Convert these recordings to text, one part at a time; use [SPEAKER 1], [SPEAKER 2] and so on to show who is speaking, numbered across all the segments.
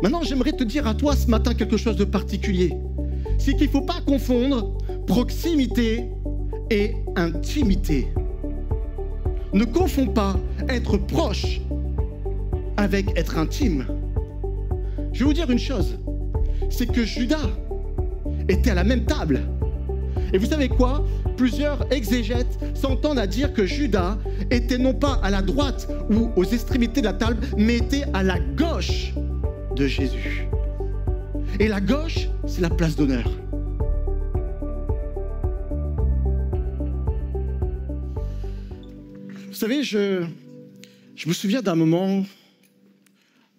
[SPEAKER 1] Maintenant, j'aimerais te dire à toi ce matin quelque chose de particulier. C'est qu'il ne faut pas confondre proximité et intimité. Ne confonds pas être proche avec être intime. Je vais vous dire une chose, c'est que Judas était à la même table. Et vous savez quoi? Plusieurs exégètes s'entendent à dire que Judas était non pas à la droite ou aux extrémités de la table, mais était à la gauche de Jésus. Et la gauche, c'est la place d'honneur. Vous savez, je me souviens d'un moment,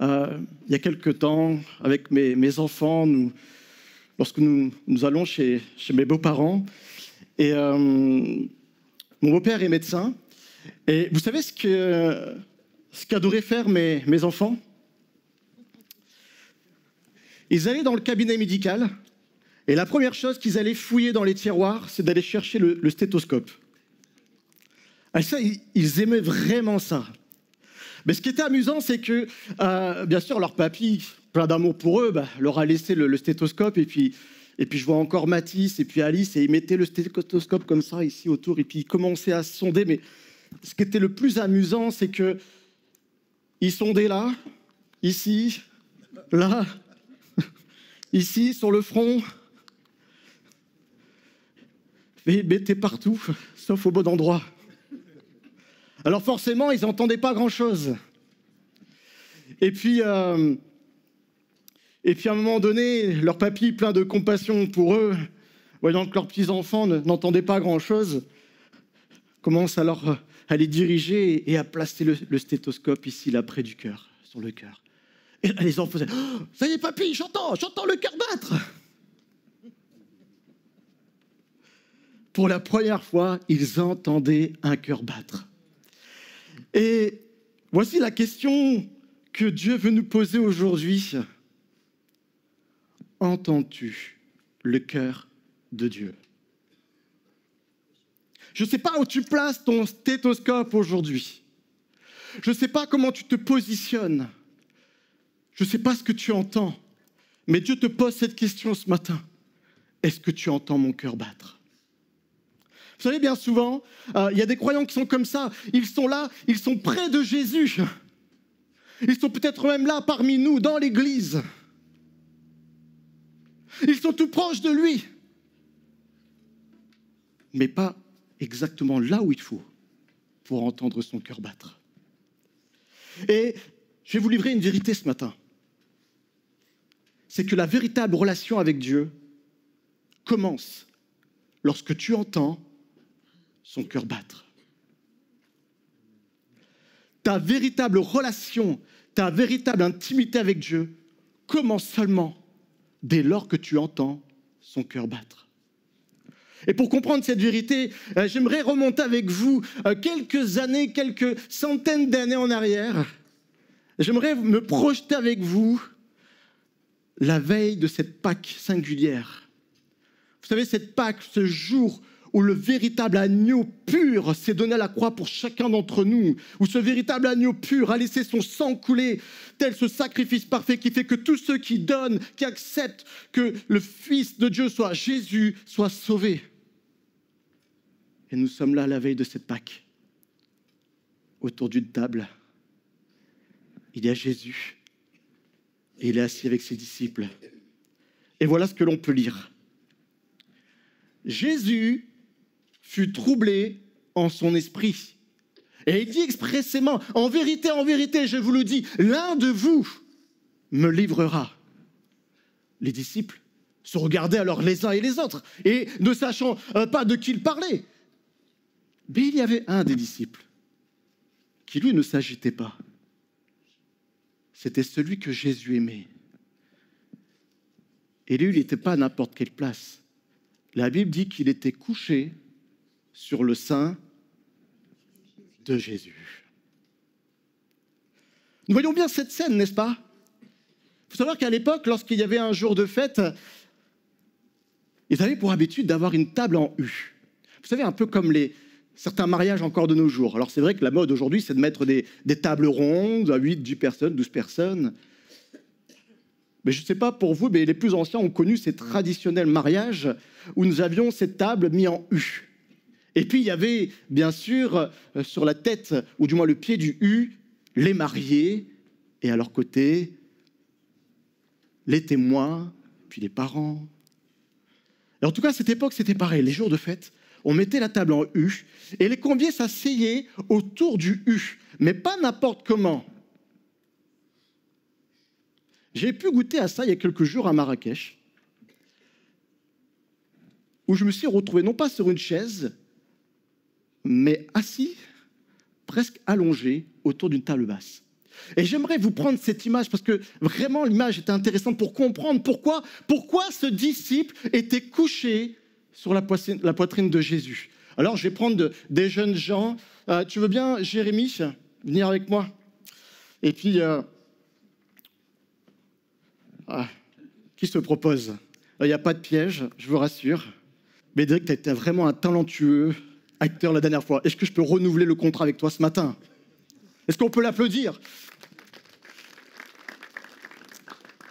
[SPEAKER 1] il y a quelque temps, avec mes enfants, lorsque nous allons chez mes beaux-parents, et mon beau-père est médecin, et vous savez ce qu'adoraient faire mes enfants? Ils allaient dans le cabinet médical, et la première chose qu'ils allaient fouiller dans les tiroirs, c'est d'aller chercher le stéthoscope. Et ça, ils aimaient vraiment ça. Mais ce qui était amusant, c'est que, bien sûr, leur papy, plein d'amour pour eux, leur a laissé le stéthoscope. Et puis je vois encore Mathis et puis Alice, et ils mettaient le stéthoscope comme ça, ici, autour. Et puis ils commençaient à sonder. Mais ce qui était le plus amusant, c'est qu'ils sondaient là, ici, là, ici, sur le front. Mais ils mettaient partout, sauf au bon endroit. Alors forcément, ils n'entendaient pas grand-chose. Et puis à un moment donné, leur papy, plein de compassion pour eux, voyant que leurs petits-enfants n'entendaient pas grand-chose, commence alors à les diriger et à placer le stéthoscope ici, là, près du cœur, sur le cœur. Et là, les enfants faisaient oh, « Ça y est, papy, j'entends le cœur battre !» Pour la première fois, ils entendaient un cœur battre. Et voici la question que Dieu veut nous poser aujourd'hui. Entends-tu le cœur de Dieu? Je ne sais pas où tu places ton stéthoscope aujourd'hui. Je ne sais pas comment tu te positionnes. Je ne sais pas ce que tu entends. Mais Dieu te pose cette question ce matin. Est-ce que tu entends mon cœur battre? Vous savez, bien souvent, il y a des croyants qui sont comme ça. Ils sont là, ils sont près de Jésus. Ils sont peut-être même là parmi nous, dans l'église. Ils sont tout proches de lui. Mais pas exactement là où il faut pour entendre son cœur battre. Et je vais vous livrer une vérité ce matin. C'est que la véritable relation avec Dieu commence lorsque tu entends son cœur battre. Ta véritable relation, ta véritable intimité avec Dieu commence seulement dès lors que tu entends son cœur battre. Et pour comprendre cette vérité, j'aimerais remonter avec vous quelques années, quelques centaines d'années en arrière. J'aimerais me projeter avec vous la veille de cette Pâque singulière. Vous savez, cette Pâque, ce jour où le véritable agneau pur s'est donné à la croix pour chacun d'entre nous, où ce véritable agneau pur a laissé son sang couler, tel ce sacrifice parfait qui fait que tous ceux qui donnent, qui acceptent que le Fils de Dieu soit Jésus, soient sauvés. Et nous sommes là à la veille de cette Pâque, autour d'une table. Il y a Jésus, et il est assis avec ses disciples. Et voilà ce que l'on peut lire. Jésus fut troublé en son esprit. Et il dit expressément, en vérité, je vous le dis, l'un de vous me livrera. Les disciples se regardaient alors les uns et les autres, et ne sachant pas de qui il parlait. Mais il y avait un des disciples qui, lui, ne s'agitait pas. C'était celui que Jésus aimait. Et lui, il n'était pas à n'importe quelle place. La Bible dit qu'il était couché sur le sein de Jésus. Nous voyons bien cette scène, n'est-ce pas? Il faut savoir qu'à l'époque, lorsqu'il y avait un jour de fête, ils avaient pour habitude d'avoir une table en U. Vous savez, un peu comme certains mariages encore de nos jours. Alors c'est vrai que la mode aujourd'hui, c'est de mettre des tables rondes à 8, 10 personnes, 12 personnes. Mais je ne sais pas pour vous, mais les plus anciens ont connu ces traditionnels mariages où nous avions cette table mise en U. Et puis il y avait, bien sûr, sur la tête, ou du moins le pied du U, les mariés, et à leur côté, les témoins, puis les parents. Et en tout cas, à cette époque, c'était pareil. Les jours de fête, on mettait la table en U, et les conviés s'asseyaient autour du U, mais pas n'importe comment. J'ai pu goûter à ça il y a quelques jours à Marrakech, où je me suis retrouvé non pas sur une chaise, mais assis, presque allongé, autour d'une table basse. Et j'aimerais vous prendre cette image, parce que vraiment l'image était intéressante pour comprendre pourquoi ce disciple était couché sur la poitrine de Jésus. Alors je vais prendre des jeunes gens. Tu veux bien, Jérémy, venir avec moi? Et puis... qui se propose? Il n'y a pas de piège, je vous rassure. Bédric, tu as été vraiment un talentueux acteur la dernière fois. Est-ce que je peux renouveler le contrat avec toi ce matin? Est-ce qu'on peut l'applaudir?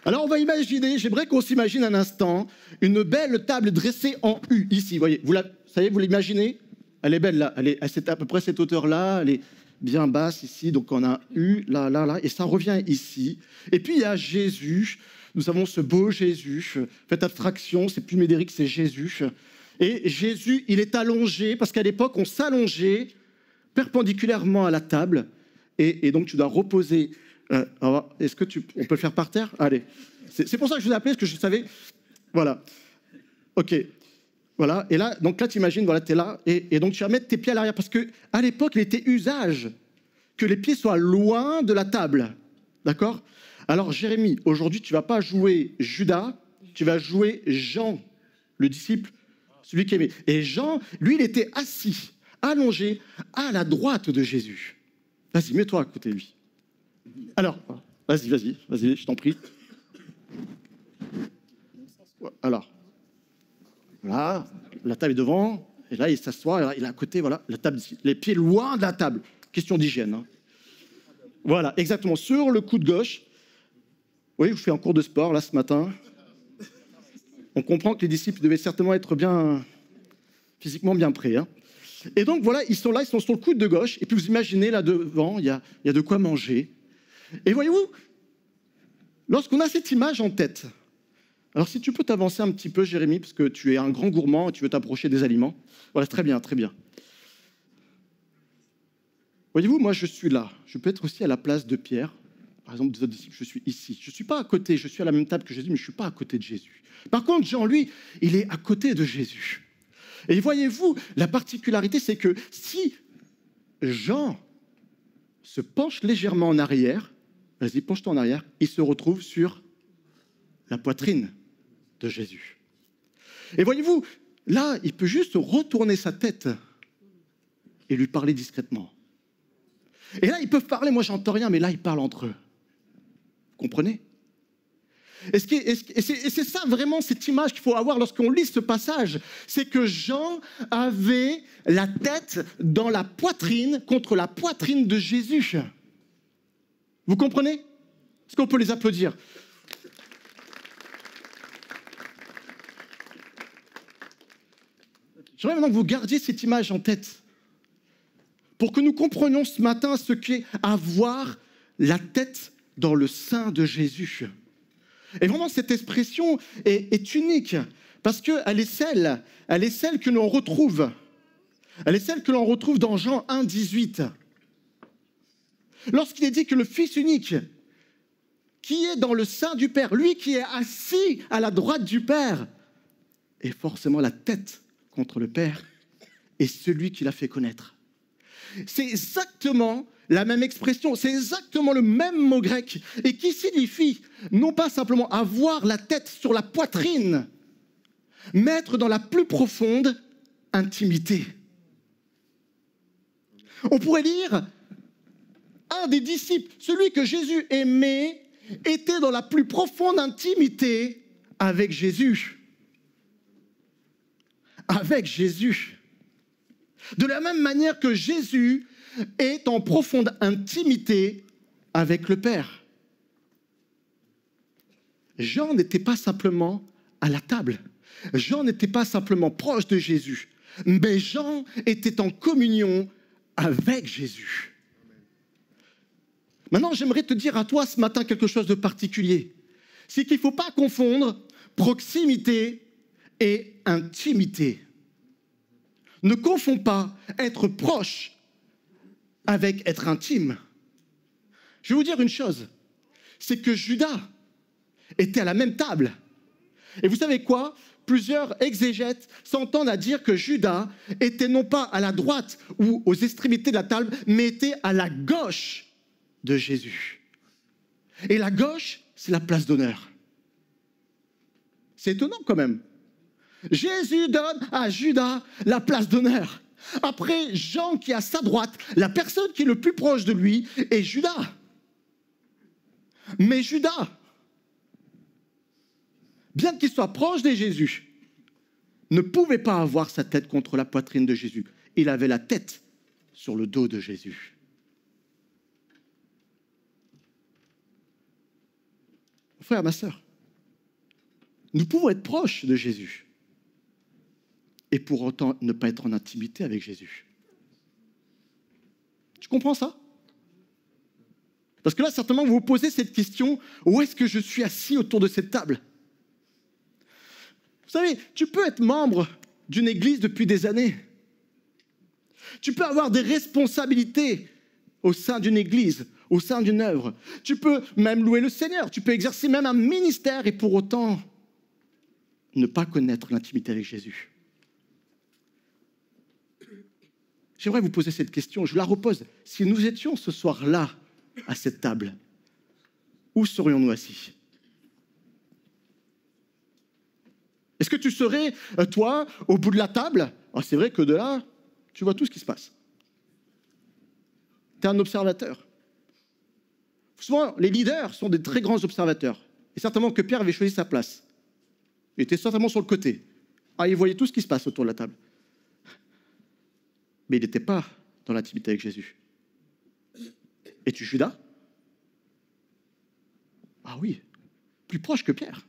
[SPEAKER 1] Alors on va imaginer, j'aimerais qu'on s'imagine un instant, une belle table dressée en U, ici, voyez, ça y est, vous l'imaginez? Elle est belle là, elle est à peu près cette hauteur-là, elle est bien basse ici, donc on a un U, là, et ça revient ici. Et puis il y a Jésus, nous avons ce beau Jésus, faites abstraction, c'est plus Médéric, c'est Jésus. Et Jésus, il est allongé, parce qu'à l'époque, on s'allongeait perpendiculairement à la table, et donc tu dois reposer... est-ce que on peut le faire par terre? Allez. C'est pour ça que je vous ai appelé, parce que je savais... Voilà. OK. Voilà. Et là, donc là, tu imagines, voilà, tu es là, et donc tu vas mettre tes pieds à l'arrière, parce qu'à l'époque, il était usage que les pieds soient loin de la table. D'accord? Alors, Jérémy, aujourd'hui, tu ne vas pas jouer Judas, tu vas jouer Jean, le disciple, celui qui aimait. Et Jean, lui, il était assis, allongé, à la droite de Jésus. Vas-y, mets-toi à côté de lui. Alors, vas-y, je t'en prie. Alors, voilà, la table est devant, et là, il s'assoit, il est à côté, voilà, la table, les pieds loin de la table. Question d'hygiène. Hein. Voilà, exactement, sur le coude gauche. Oui, je fais un cours de sport, là, ce matin. On comprend que les disciples devaient certainement être bien, physiquement bien prêts. Hein. Et donc, voilà, ils sont là, ils sont sur le coude de gauche, et puis vous imaginez, là devant, il y a de quoi manger. Et voyez-vous, lorsqu'on a cette image en tête, alors si tu peux t'avancer un petit peu, Jérémy, parce que tu es un grand gourmand et tu veux t'approcher des aliments. Voilà, très bien, très bien. Voyez-vous, moi je suis là. Je peux être aussi à la place de Pierre. Par exemple, des autres disciples, je suis ici. Je ne suis pas à côté, je suis à la même table que Jésus, mais je ne suis pas à côté de Jésus. Par contre, Jean, lui, il est à côté de Jésus. Et voyez-vous, la particularité, c'est que si Jean se penche légèrement en arrière, vas-y, penche-toi en arrière, il se retrouve sur la poitrine de Jésus. Et voyez-vous, là, il peut juste retourner sa tête et lui parler discrètement. Et là, ils peuvent parler, moi j'entends rien, mais là, ils parlent entre eux. Vous comprenez? Et c'est ça vraiment cette image qu'il faut avoir lorsqu'on lit ce passage, c'est que Jean avait la tête dans la poitrine contre la poitrine de Jésus. Vous comprenez? Est-ce qu'on peut les applaudir? J'aimerais maintenant que vous gardiez cette image en tête pour que nous comprenions ce matin ce qu'est avoir la tête dans le sein de Jésus. Et vraiment, cette expression est unique parce qu'elle est celle que l'on retrouve. Elle est celle que l'on retrouve dans Jean 1, 18. Lorsqu'il est dit que le Fils unique, qui est dans le sein du Père, lui qui est assis à la droite du Père, est forcément la tête contre le Père et celui qui l'a fait connaître. C'est exactement la même expression, c'est exactement le même mot grec et qui signifie non pas simplement avoir la tête sur la poitrine, mais être dans la plus profonde intimité. On pourrait lire un des disciples, celui que Jésus aimait, était dans la plus profonde intimité avec Jésus. Avec Jésus. De la même manière que Jésus est en profonde intimité avec le Père. Jean n'était pas simplement à la table. Jean n'était pas simplement proche de Jésus, mais Jean était en communion avec Jésus. Maintenant, j'aimerais te dire à toi ce matin quelque chose de particulier. C'est qu'il ne faut pas confondre proximité et intimité. Ne confonds pas être proche avec être intime. Je vais vous dire une chose, c'est que Judas était à la même table. Et vous savez quoi? Plusieurs exégètes s'entendent à dire que Judas était non pas à la droite ou aux extrémités de la table, mais était à la gauche de Jésus. Et la gauche, c'est la place d'honneur. C'est étonnant quand même. Jésus donne à Judas la place d'honneur. Après, Jean qui est à sa droite, la personne qui est le plus proche de lui est Judas. Mais Judas, bien qu'il soit proche de Jésus, ne pouvait pas avoir sa tête contre la poitrine de Jésus. Il avait la tête sur le dos de Jésus. Mon frère, ma sœur, nous pouvons être proches de Jésus et pour autant ne pas être en intimité avec Jésus. Tu comprends ça? Parce que là, certainement, vous vous posez cette question, où est-ce que je suis assis autour de cette table? Vous savez, tu peux être membre d'une église depuis des années. Tu peux avoir des responsabilités au sein d'une église, au sein d'une œuvre. Tu peux même louer le Seigneur. Tu peux exercer même un ministère et pour autant ne pas connaître l'intimité avec Jésus. J'aimerais vous poser cette question, je la repose. Si nous étions ce soir-là, à cette table, où serions-nous assis? Est-ce que tu serais, toi, au bout de la table? Oh, c'est vrai que de là, tu vois tout ce qui se passe. Tu es un observateur. Souvent, les leaders sont des très grands observateurs. Et certainement que Pierre avait choisi sa place. Il était certainement sur le côté. Ah, il voyait tout ce qui se passe autour de la table. Mais il n'était pas dans l'intimité avec Jésus. Es-tu Judas? Ah oui, plus proche que Pierre.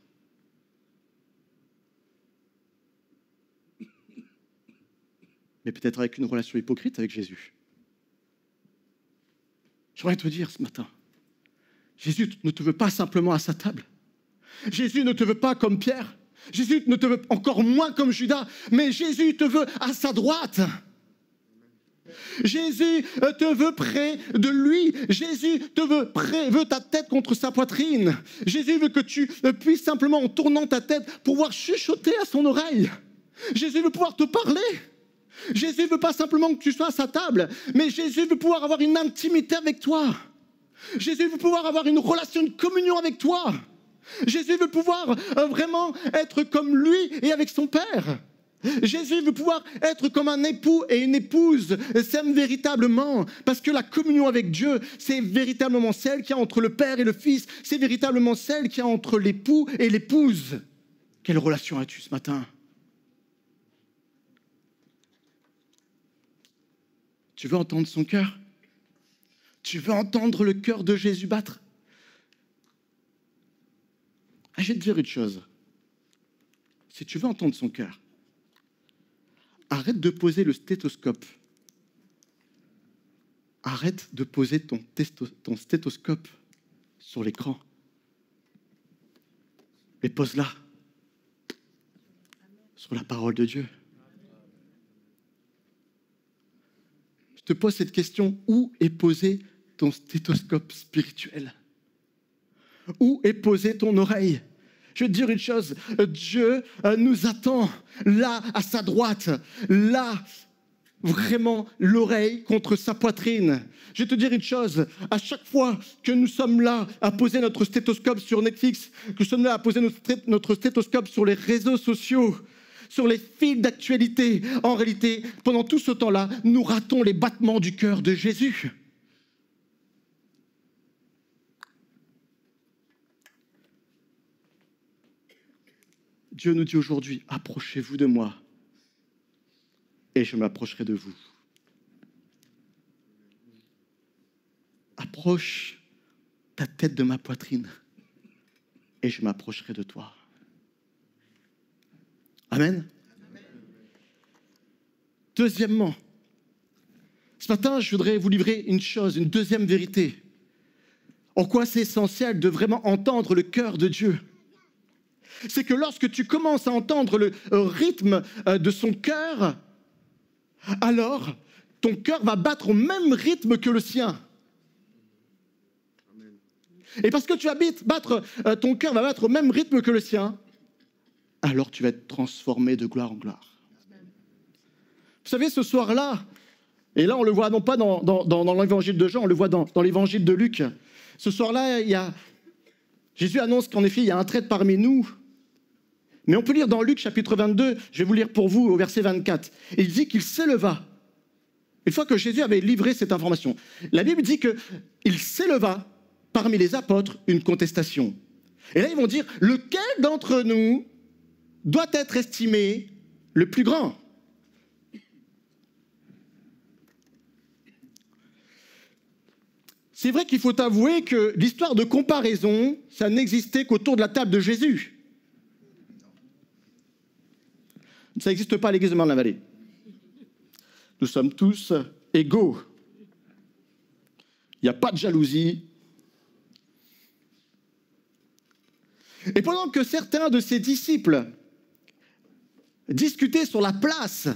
[SPEAKER 1] Mais peut-être avec une relation hypocrite avec Jésus. J'aimerais te dire ce matin, Jésus ne te veut pas simplement à sa table. Jésus ne te veut pas comme Pierre. Jésus ne te veut encore moins comme Judas, mais Jésus te veut à sa droite. Jésus te veut près de lui. Jésus te veut ta tête contre sa poitrine. Jésus veut que tu puisses simplement, en tournant ta tête, pouvoir chuchoter à son oreille. Jésus veut pouvoir te parler. Jésus ne veut pas simplement que tu sois à sa table, mais Jésus veut pouvoir avoir une intimité avec toi. Jésus veut pouvoir avoir une relation, une communion avec toi. Jésus veut pouvoir vraiment être comme lui et avec son Père. Jésus veut pouvoir être comme un époux et une épouse s'aiment véritablement, parce que la communion avec Dieu, c'est véritablement celle qu'il y a entre le Père et le Fils, c'est véritablement celle qu'il y a entre l'époux et l'épouse. Quelle relation as-tu ce matin? Tu veux entendre son cœur? Tu veux entendre le cœur de Jésus battre? Ah, je vais te dire une chose. Si tu veux entendre son cœur, arrête de poser le stéthoscope. Arrête de poser ton stéthoscope sur l'écran. Et pose-la sur la parole de Dieu. Je te pose cette question, où est posé ton stéthoscope spirituel? Où est posée ton oreille? Je vais te dire une chose, Dieu nous attend là, à sa droite, là, vraiment l'oreille contre sa poitrine. Je vais te dire une chose, à chaque fois que nous sommes là à poser notre stéthoscope sur Netflix, que nous sommes là à poser notre stéthoscope sur les réseaux sociaux, sur les fils d'actualité, en réalité, pendant tout ce temps-là, nous ratons les battements du cœur de Jésus. Dieu nous dit aujourd'hui, approchez-vous de moi et je m'approcherai de vous. Approche ta tête de ma poitrine. et je m'approcherai de toi. Amen. Deuxièmement, ce matin, je voudrais vous livrer une chose, une deuxième vérité. En quoi c'est essentiel de vraiment entendre le cœur de Dieu. C'est que lorsque tu commences à entendre le rythme de son cœur, alors ton cœur va battre au même rythme que le sien. Et parce que ton cœur va battre au même rythme que le sien, alors tu vas être transformé de gloire en gloire. Vous savez, ce soir-là, et là on le voit non pas dans l'évangile de Jean, on le voit dans l'évangile de Luc. Ce soir-là, Jésus annonce qu'en effet, il y a un traître parmi nous. Mais on peut lire dans Luc chapitre 22, je vais vous lire pour vous au verset 24. Il dit qu'il s'éleva. Une fois que Jésus avait livré cette information, la Bible dit qu'il s'éleva parmi les apôtres une contestation. Et là, ils vont dire, lequel d'entre nous doit être estimé le plus grand ? C'est vrai qu'il faut avouer que l'histoire de comparaison, ça n'existait qu'autour de la table de Jésus. Ça n'existe pas à l'église de Marne-la-Vallée. Nous sommes tous égaux. Il n'y a pas de jalousie. Et pendant que certains de ses disciples discutaient sur la place,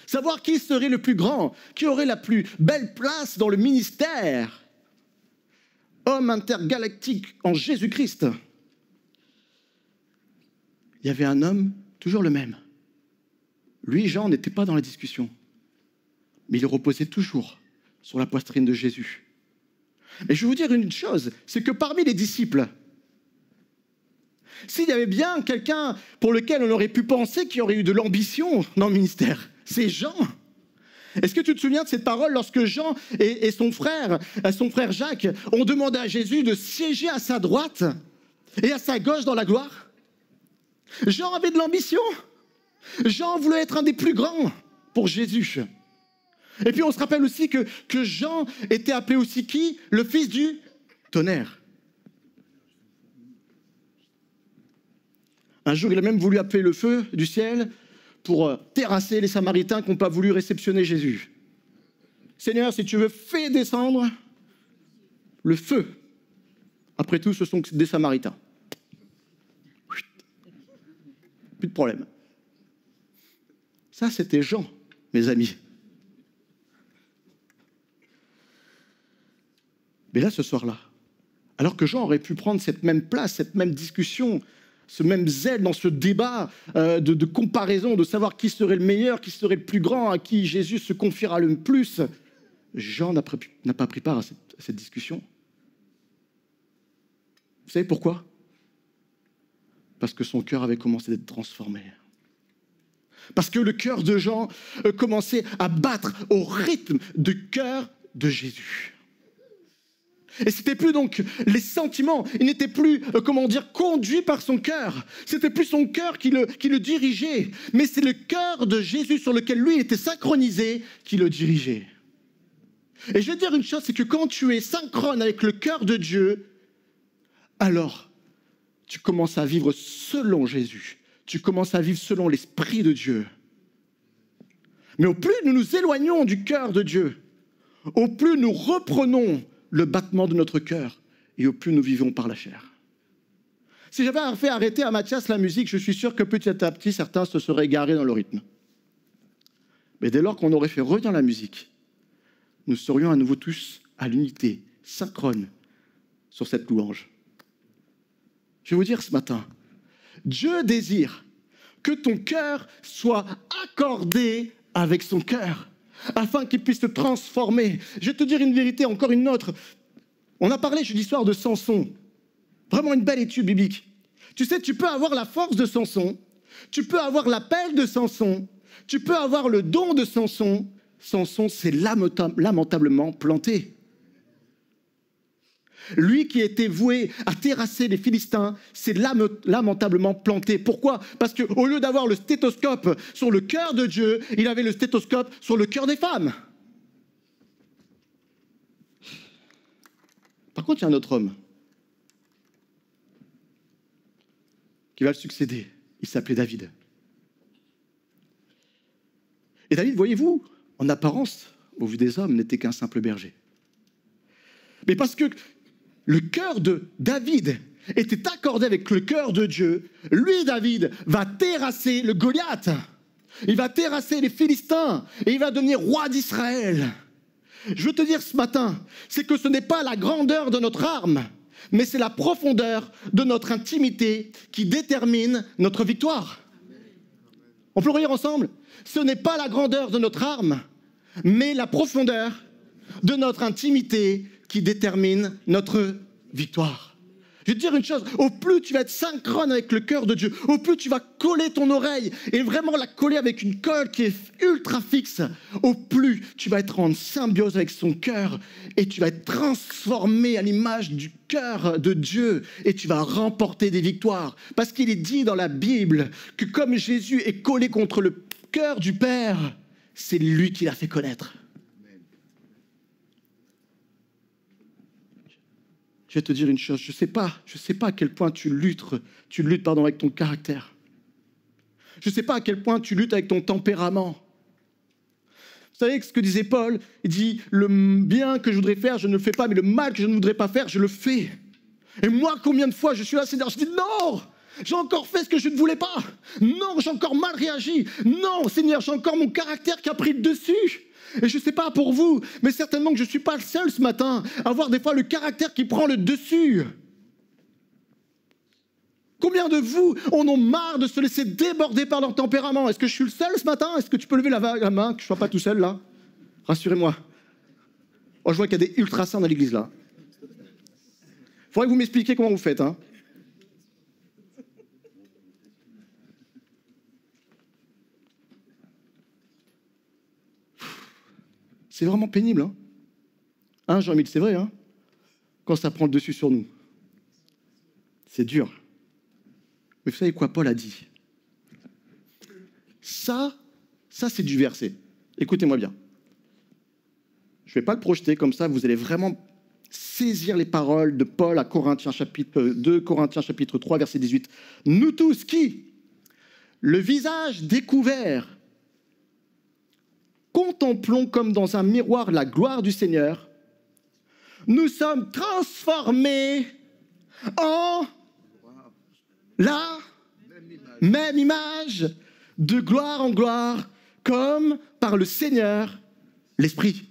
[SPEAKER 1] savoir qui serait le plus grand, qui aurait la plus belle place dans le ministère, homme intergalactique en Jésus-Christ, il y avait un homme, toujours le même. Lui, Jean, n'était pas dans la discussion, mais il reposait toujours sur la poitrine de Jésus. Et je vais vous dire une chose, c'est que parmi les disciples, s'il y avait bien quelqu'un pour lequel on aurait pu penser qu'il y aurait eu de l'ambition dans le ministère, c'est Jean. Est-ce que tu te souviens de cette parole lorsque Jean et son frère Jacques ont demandé à Jésus de siéger à sa droite et à sa gauche dans la gloire? Jean avait de l'ambition. Jean voulait être un des plus grands pour Jésus. Et puis on se rappelle aussi que Jean était appelé aussi qui? Le fils du tonnerre. Un jour, il a même voulu appeler le feu du ciel pour terrasser les Samaritains qui n'ont pas voulu réceptionner Jésus. Seigneur, si tu veux, fais descendre le feu. Après tout, ce sont des Samaritains. Plus de problème. Ça, c'était Jean, mes amis. Mais là, ce soir-là, alors que Jean aurait pu prendre cette même place, cette même discussion, ce même zèle dans ce débat de comparaison, de savoir qui serait le meilleur, qui serait le plus grand, à qui Jésus se confiera le plus, Jean n'a pas pris part à cette discussion. Vous savez pourquoi? Parce que son cœur avait commencé d'être transformé. Parce que le cœur de Jean commençait à battre au rythme du cœur de Jésus. Et c'était plus donc les sentiments, il n'était plus, conduit par son cœur. C'était plus son cœur qui le dirigeait, mais c'est le cœur de Jésus sur lequel lui était synchronisé qui le dirigeait. Et je vais te dire une chose, c'est que quand tu es synchrone avec le cœur de Dieu, alors tu commences à vivre selon Jésus. Tu commences à vivre selon l'Esprit de Dieu. Mais au plus nous nous éloignons du cœur de Dieu, au plus nous reprenons le battement de notre cœur et au plus nous vivons par la chair. Si j'avais fait arrêter à Mathias la musique, je suis sûr que petit à petit, certains se seraient égarés dans le rythme. Mais dès lors qu'on aurait fait revenir la musique, nous serions à nouveau tous à l'unité, synchrone, sur cette louange. Je vais vous dire ce matin, Dieu désire que ton cœur soit accordé avec son cœur, afin qu'il puisse te transformer. Je vais te dire une vérité, encore une autre. On a parlé jeudi soir de Samson. Vraiment une belle étude biblique. Tu sais, tu peux avoir la force de Samson, tu peux avoir l'appel de Samson, tu peux avoir le don de Samson. Samson s'est lamentablement planté. Lui qui était voué à terrasser les Philistins s'est lamentablement planté. Pourquoi? Parce qu'au lieu d'avoir le stéthoscope sur le cœur de Dieu, il avait le stéthoscope sur le cœur des femmes. Par contre, il y a un autre homme. qui va le succéder. Il s'appelait David. Et David, voyez-vous, en apparence, au vu des hommes, n'était qu'un simple berger. Mais parce que le cœur de David était accordé avec le cœur de Dieu, lui, David, va terrasser le Goliath. Il va terrasser les Philistins et il va devenir roi d'Israël. Je veux te dire ce matin, c'est que ce n'est pas la grandeur de notre arme, mais c'est la profondeur de notre intimité qui détermine notre victoire. On peut le relire ensemble? Ce n'est pas la grandeur de notre arme, mais la profondeur de notre intimité qui détermine notre victoire. Je vais te dire une chose, au plus tu vas être synchrone avec le cœur de Dieu, au plus tu vas coller ton oreille et vraiment la coller avec une colle qui est ultra fixe, au plus tu vas être en symbiose avec son cœur et tu vas être transformé à l'image du cœur de Dieu et tu vas remporter des victoires. Parce qu'il est dit dans la Bible que comme Jésus est collé contre le cœur du Père, c'est lui qui l'a fait connaître. Je vais te dire une chose, je ne sais pas à quel point tu luttes avec ton caractère. Je ne sais pas à quel point tu luttes avec ton tempérament. Vous savez ce que disait Paul? Il dit, le bien que je voudrais faire, je ne le fais pas, mais le mal que je ne voudrais pas faire, je le fais. Et moi, combien de fois je suis là, Seigneur, je dis non, j'ai encore fait ce que je ne voulais pas. Non, j'ai encore mal réagi. Non, Seigneur, j'ai encore mon caractère qui a pris le dessus. Et je ne sais pas pour vous, mais certainement que je ne suis pas le seul ce matin à avoir des fois le caractère qui prend le dessus. Combien de vous en ont marre de se laisser déborder par leur tempérament? Est-ce que je suis le seul ce matin? Est-ce que tu peux lever la main, que je ne sois pas tout seul là? Rassurez-moi. Oh, je vois qu'il y a des ultra saints dans l'église là. Il faudrait que vous m'expliquiez comment vous faites. Hein. C'est vraiment pénible. Hein, Jean-Émile, c'est vrai, hein, quand ça prend le dessus sur nous. C'est dur. Mais vous savez quoi Paul a dit? Ça c'est du verset. Écoutez-moi bien. Je ne vais pas le projeter comme ça, vous allez vraiment saisir les paroles de Paul à Corinthiens chapitre 2, Corinthiens chapitre 3, verset 18. Nous tous qui, le visage découvert, contemplons comme dans un miroir la gloire du Seigneur, nous sommes transformés en la même image, de gloire en gloire, comme par le Seigneur, l'Esprit.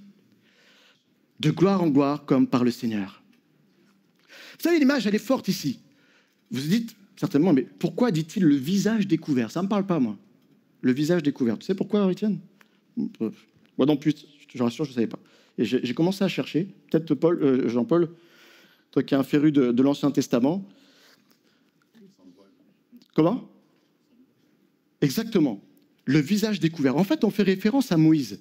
[SPEAKER 1] De gloire en gloire, comme par le Seigneur. Vous savez, l'image, elle est forte ici. Vous vous dites certainement, mais pourquoi dit-il le visage découvert? Ça ne me parle pas, moi. Le visage découvert. Tu sais pourquoi, Étienne? Moi non plus, je te rassure, je ne savais pas. Et j'ai commencé à chercher, peut-être Paul, Jean-Paul, toi qui es un féru de l'Ancien Testament. Comment? Exactement, le visage découvert. En fait, on fait référence à Moïse.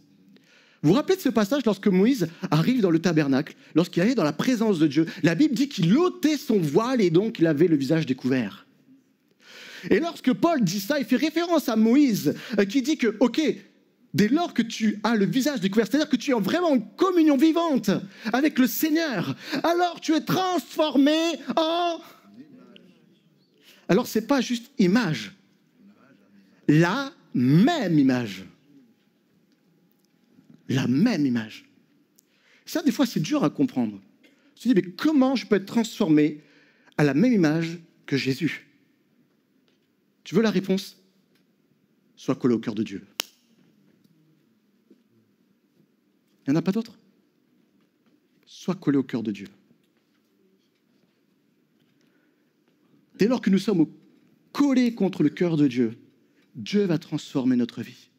[SPEAKER 1] Vous vous rappelez de ce passage lorsque Moïse arrive dans le tabernacle, lorsqu'il allait dans la présence de Dieu? La Bible dit qu'il ôtait son voile et donc il avait le visage découvert. Et lorsque Paul dit ça, il fait référence à Moïse qui dit que, ok, dès lors que tu as le visage découvert, c'est-à-dire que tu es vraiment en communion vivante avec le Seigneur, alors tu es transformé en... Alors ce n'est pas juste image, la même image. La même image. Ça, des fois, c'est dur à comprendre. Je me dis, mais comment je peux être transformé à la même image que Jésus? Tu veux la réponse? Sois collé au cœur de Dieu. Il n'y en a pas d'autre? Sois collé au cœur de Dieu. Dès lors que nous sommes collés contre le cœur de Dieu, Dieu va transformer notre vie.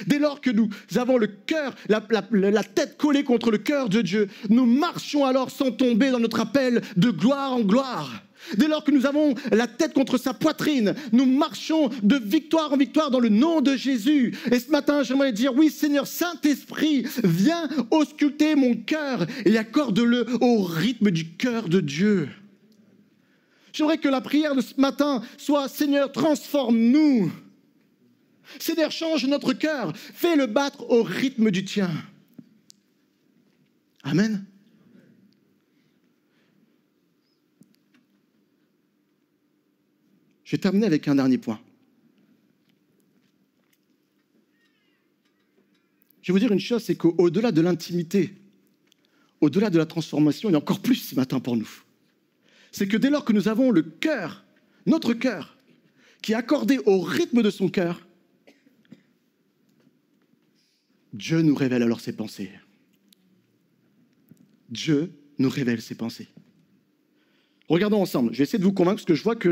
[SPEAKER 1] Dès lors que nous avons le cœur, la tête collée contre le cœur de Dieu, nous marchons alors sans tomber dans notre appel de gloire en gloire. Dès lors que nous avons la tête contre sa poitrine, nous marchons de victoire en victoire dans le nom de Jésus. Et ce matin, j'aimerais dire, oui Seigneur, Saint-Esprit, viens ausculter mon cœur et accorde-le au rythme du cœur de Dieu. J'aimerais que la prière de ce matin soit, Seigneur, transforme-nous. Seigneur, change notre cœur, fais-le battre au rythme du tien. Amen. Je vais terminer avec un dernier point. Je vais vous dire une chose, c'est qu'au-delà de l'intimité, au-delà de la transformation, il y a encore plus ce matin pour nous. C'est que dès lors que nous avons le cœur, notre cœur, qui est accordé au rythme de son cœur, Dieu nous révèle alors ses pensées. Dieu nous révèle ses pensées. Regardons ensemble. Je vais essayer de vous convaincre parce que je vois que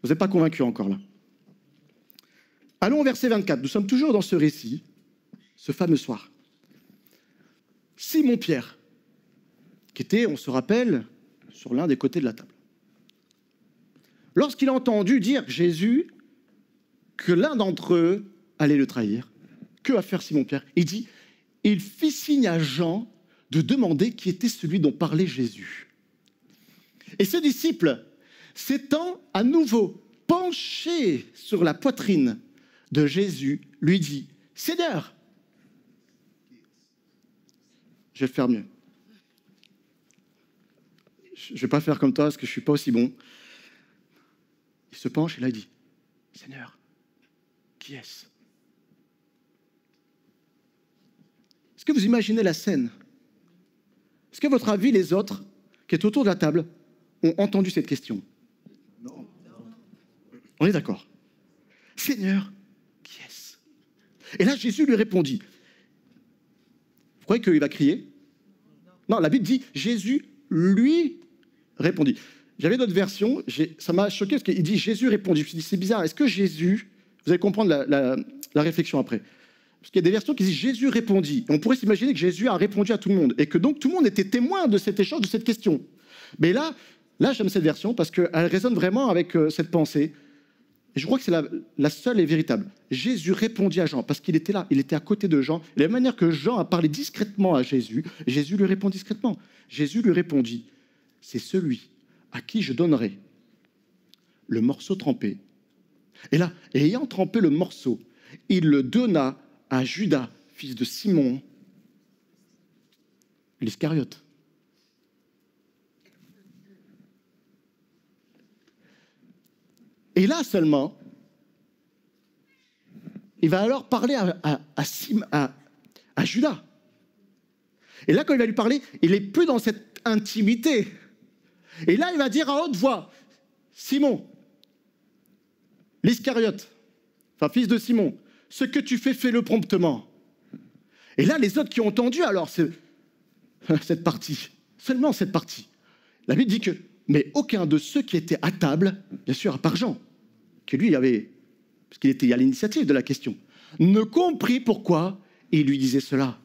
[SPEAKER 1] vous n'êtes pas convaincus encore là. Allons au verset 24. Nous sommes toujours dans ce récit, ce fameux soir. Simon-Pierre, qui était, on se rappelle, sur l'un des côtés de la table. Lorsqu'il a entendu dire Jésus que l'un d'entre eux allait le trahir, que va faire Simon-Pierre? Il dit, il fit signe à Jean de demander qui était celui dont parlait Jésus. Et ce disciple, s'étant à nouveau penché sur la poitrine de Jésus, lui dit, Seigneur, je vais le faire mieux. Je ne vais pas faire comme toi parce que je ne suis pas aussi bon. Il se penche et là il dit, Seigneur, qui est-ce? Est-ce que vous imaginez la scène? Est-ce que, à votre avis, les autres qui étaient autour de la table ont entendu cette question? Non. On est d'accord. Seigneur, qui est-ce? Et là, Jésus lui répondit. Vous croyez qu'il va crier? Non, la Bible dit, Jésus lui répondit. J'avais d'autres versions, ça m'a choqué parce qu'il dit Jésus répondit. Je me suis dit, c'est bizarre, est-ce que Jésus, vous allez comprendre la réflexion après, parce qu'il y a des versions qui disent Jésus répondit. On pourrait s'imaginer que Jésus a répondu à tout le monde et que donc tout le monde était témoin de cet échange, de cette question. Mais là j'aime cette version parce qu'elle résonne vraiment avec cette pensée. Et je crois que c'est la seule et véritable. Jésus répondit à Jean parce qu'il était là, il était à côté de Jean. Et de la manière que Jean a parlé discrètement à Jésus, Jésus lui répond discrètement. Jésus lui répondit, c'est celui à qui je donnerai le morceau trempé. Et là, ayant trempé le morceau, il le donna à Judas, fils de Simon, l'Iscariote. Et là seulement, il va alors parler à Judas. Et là, quand il va lui parler, il n'est plus dans cette intimité. Et là, il va dire à haute voix, Simon, l'Iscariote, enfin fils de Simon, ce que tu fais, fais-le promptement. Et là, les autres qui ont entendu alors cette partie, seulement cette partie, la Bible dit que, mais aucun de ceux qui étaient à table, bien sûr à part Jean, qui lui avait, parce qu'il était à l'initiative de la question, ne comprit pourquoi il lui disait cela.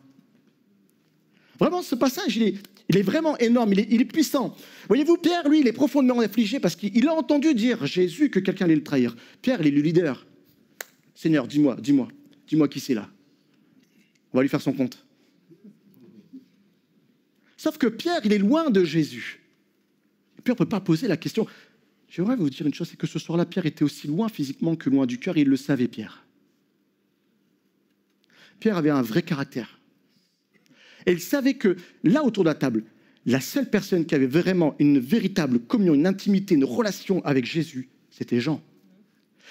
[SPEAKER 1] Vraiment, ce passage, il est vraiment énorme, il est puissant. Voyez-vous, Pierre, lui, il est profondément affligé parce qu'il a entendu dire Jésus que quelqu'un allait le trahir. Pierre, il est le leader. Seigneur, dis-moi qui c'est là. On va lui faire son compte. Sauf que Pierre, il est loin de Jésus. Et puis on ne peut pas poser la question. J'aimerais vous dire une chose, c'est que ce soir-là, Pierre était aussi loin physiquement que loin du cœur, et il le savait, Pierre. Pierre avait un vrai caractère. Et il savait que là, autour de la table, la seule personne qui avait vraiment une véritable communion, une intimité, une relation avec Jésus, c'était Jean.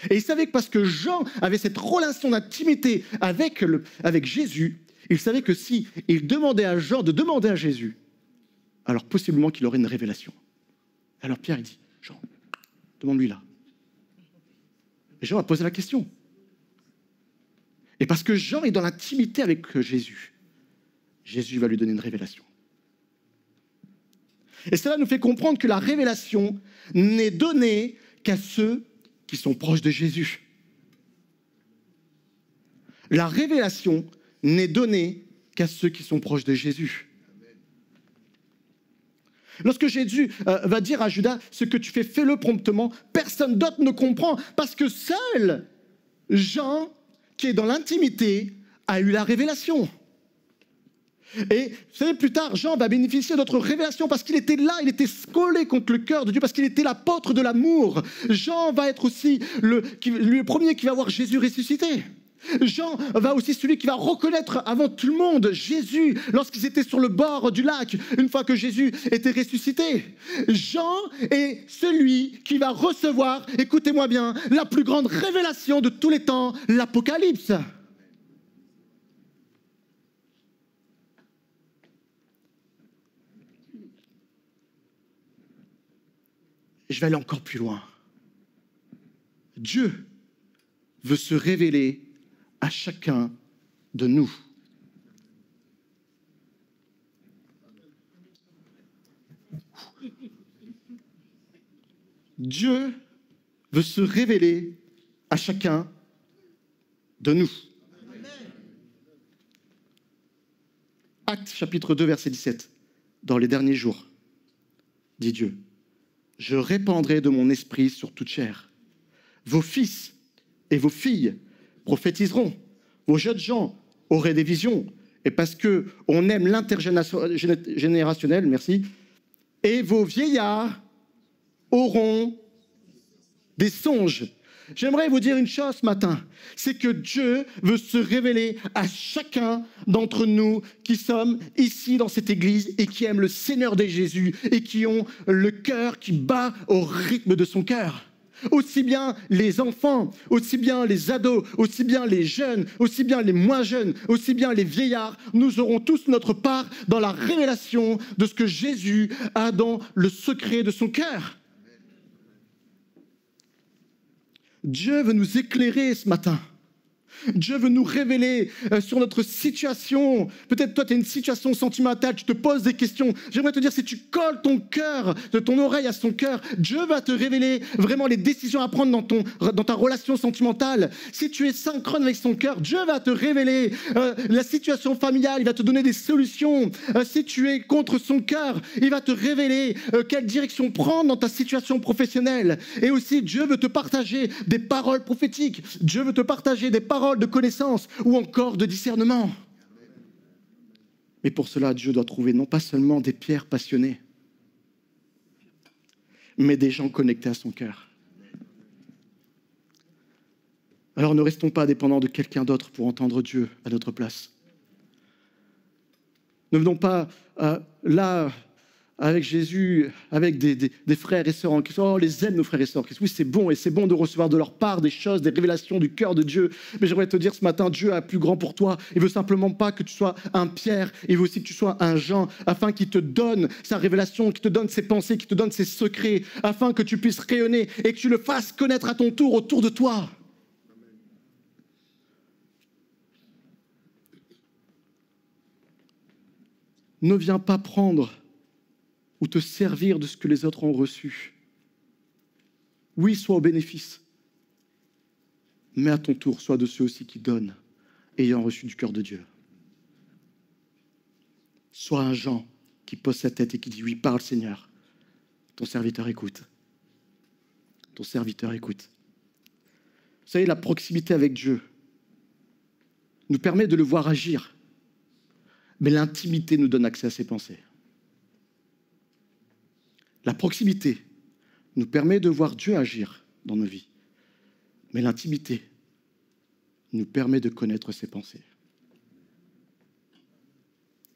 [SPEAKER 1] Et il savait que parce que Jean avait cette relation d'intimité avec Jésus, il savait que si il demandait à Jean de demander à Jésus, alors possiblement qu'il aurait une révélation. Alors Pierre, il dit, Jean, demande-lui là. Et Jean a posé la question. Et parce que Jean est dans l'intimité avec Jésus, Jésus va lui donner une révélation. Et cela nous fait comprendre que la révélation n'est donnée qu'à ceux qui sont proches de Jésus. La révélation n'est donnée qu'à ceux qui sont proches de Jésus. Lorsque Jésus va dire à Judas, ce que tu fais, fais-le promptement, personne d'autre ne comprend, parce que seul Jean, qui est dans l'intimité, a eu la révélation. Et vous savez, plus tard, Jean va bénéficier d'autres révélations parce qu'il était là, il était collé contre le cœur de Dieu, parce qu'il était l'apôtre de l'amour. Jean va être aussi le premier qui va voir Jésus ressuscité. Jean va aussi celui qui va reconnaître avant tout le monde Jésus lorsqu'ils étaient sur le bord du lac, une fois que Jésus était ressuscité. Jean est celui qui va recevoir, écoutez-moi bien, la plus grande révélation de tous les temps, l'Apocalypse. Je vais aller encore plus loin. Dieu veut se révéler à chacun de nous. Dieu veut se révéler à chacun de nous. Actes chapitre 2, verset 17. Dans les derniers jours, dit Dieu, je répandrai de mon esprit sur toute chair. Vos fils et vos filles prophétiseront. Vos jeunes gens auraient des visions. Et parce qu'on aime l'intergénérationnel, merci, et vos vieillards auront des songes. J'aimerais vous dire une chose ce matin, c'est que Dieu veut se révéler à chacun d'entre nous qui sommes ici dans cette église et qui aiment le Seigneur des Jésus et qui ont le cœur qui bat au rythme de son cœur. Aussi bien les enfants, aussi bien les ados, aussi bien les jeunes, aussi bien les moins jeunes, aussi bien les vieillards, nous aurons tous notre part dans la révélation de ce que Jésus a dans le secret de son cœur. Dieu veut nous éclairer ce matin. Dieu veut nous révéler sur notre situation. Peut-être toi, tu as une situation sentimentale, tu te poses des questions. J'aimerais te dire, si tu colles ton cœur, de ton oreille à son cœur, Dieu va te révéler vraiment les décisions à prendre dans ta relation sentimentale. Si tu es synchrone avec son cœur, Dieu va te révéler la situation familiale, il va te donner des solutions. Si tu es contre son cœur, il va te révéler quelle direction prendre dans ta situation professionnelle. Et aussi, Dieu veut te partager des paroles prophétiques. Dieu veut te partager des paroles de connaissance ou encore de discernement. Mais pour cela, Dieu doit trouver non pas seulement des pierres passionnées, mais des gens connectés à son cœur. Alors ne restons pas dépendants de quelqu'un d'autre pour entendre Dieu à notre place. Ne venons pas là avec Jésus, avec des frères et sœurs en Christ. Oh, on les aime, nos frères et sœurs en Christ. Oui, c'est bon, et c'est bon de recevoir de leur part des choses, des révélations du cœur de Dieu. Mais j'aimerais te dire ce matin, Dieu a plus grand pour toi. Il veut simplement pas que tu sois un Pierre, il veut aussi que tu sois un Jean, afin qu'il te donne sa révélation, qu'il te donne ses pensées, qu'il te donne ses secrets, afin que tu puisses rayonner et que tu le fasses connaître à ton tour autour de toi. Ne viens pas prendre ou te servir de ce que les autres ont reçu. Oui, sois au bénéfice, mais à ton tour, sois de ceux aussi qui donnent, ayant reçu du cœur de Dieu. Sois un Jean qui pose sa tête et qui dit « Oui, parle Seigneur, ton serviteur écoute. » Ton serviteur écoute. Vous savez, la proximité avec Dieu nous permet de le voir agir, mais l'intimité nous donne accès à ses pensées. La proximité nous permet de voir Dieu agir dans nos vies, mais l'intimité nous permet de connaître ses pensées.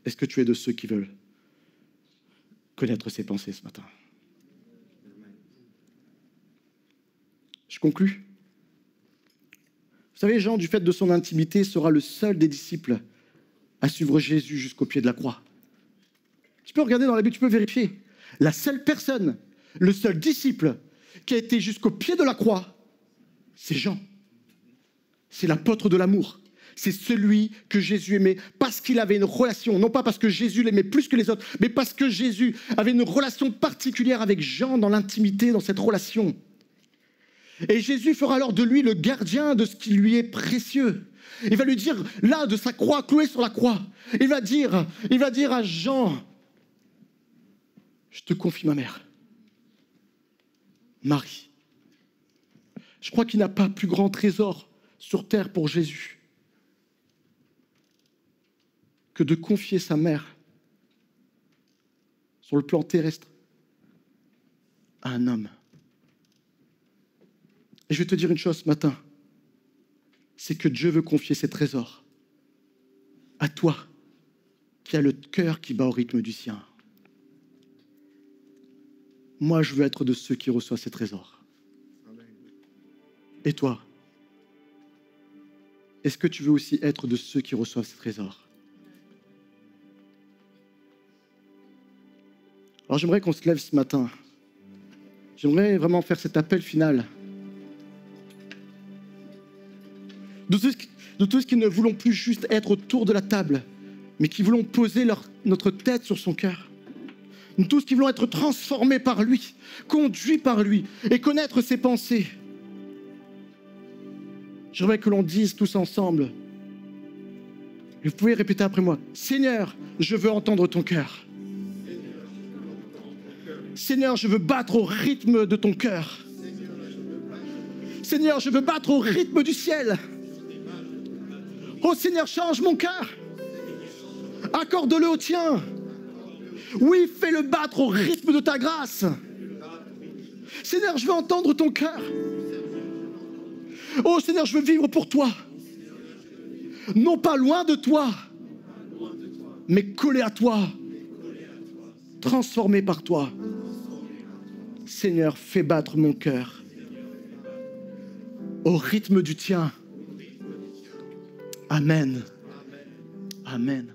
[SPEAKER 1] Est-ce que tu es de ceux qui veulent connaître ses pensées ce matin? Je conclus. Vous savez, Jean, du fait de son intimité, sera le seul des disciples à suivre Jésus jusqu'au pied de la croix. Tu peux regarder dans la Bible, tu peux vérifier. La seule personne, le seul disciple qui a été jusqu'au pied de la croix, c'est Jean. C'est l'apôtre de l'amour. C'est celui que Jésus aimait parce qu'il avait une relation, non pas parce que Jésus l'aimait plus que les autres, mais parce que Jésus avait une relation particulière avec Jean dans l'intimité, dans cette relation. Et Jésus fera alors de lui le gardien de ce qui lui est précieux. Il va lui dire, là, de sa croix, clouée sur la croix, il va dire à Jean, je te confie ma mère, Marie. Je crois qu'il n'a pas plus grand trésor sur terre pour Jésus que de confier sa mère sur le plan terrestre à un homme. Et je vais te dire une chose ce matin, c'est que Dieu veut confier ses trésors à toi, qui a le cœur qui bat au rythme du sien. Moi, je veux être de ceux qui reçoivent ces trésors. Et toi? Est-ce que tu veux aussi être de ceux qui reçoivent ces trésors? Alors j'aimerais qu'on se lève ce matin. J'aimerais vraiment faire cet appel final. De tous qui ne voulons plus juste être autour de la table, mais qui voulons poser notre tête sur son cœur. Nous tous qui voulons être transformés par lui, conduits par lui et connaître ses pensées. J'aimerais que l'on dise tous ensemble, et vous pouvez répéter après moi, Seigneur, je veux entendre ton cœur. Seigneur, je veux battre au rythme de ton cœur. Seigneur, je veux battre au rythme du ciel. Oh Seigneur, change mon cœur. Accorde-le au tien. Oui, fais-le battre au rythme de ta grâce. Seigneur, je veux entendre ton cœur. Oh Seigneur, je veux vivre pour toi. Non pas loin de toi, mais collé à toi. Transformé par toi. Seigneur, fais battre mon cœur au rythme du tien. Amen. Amen.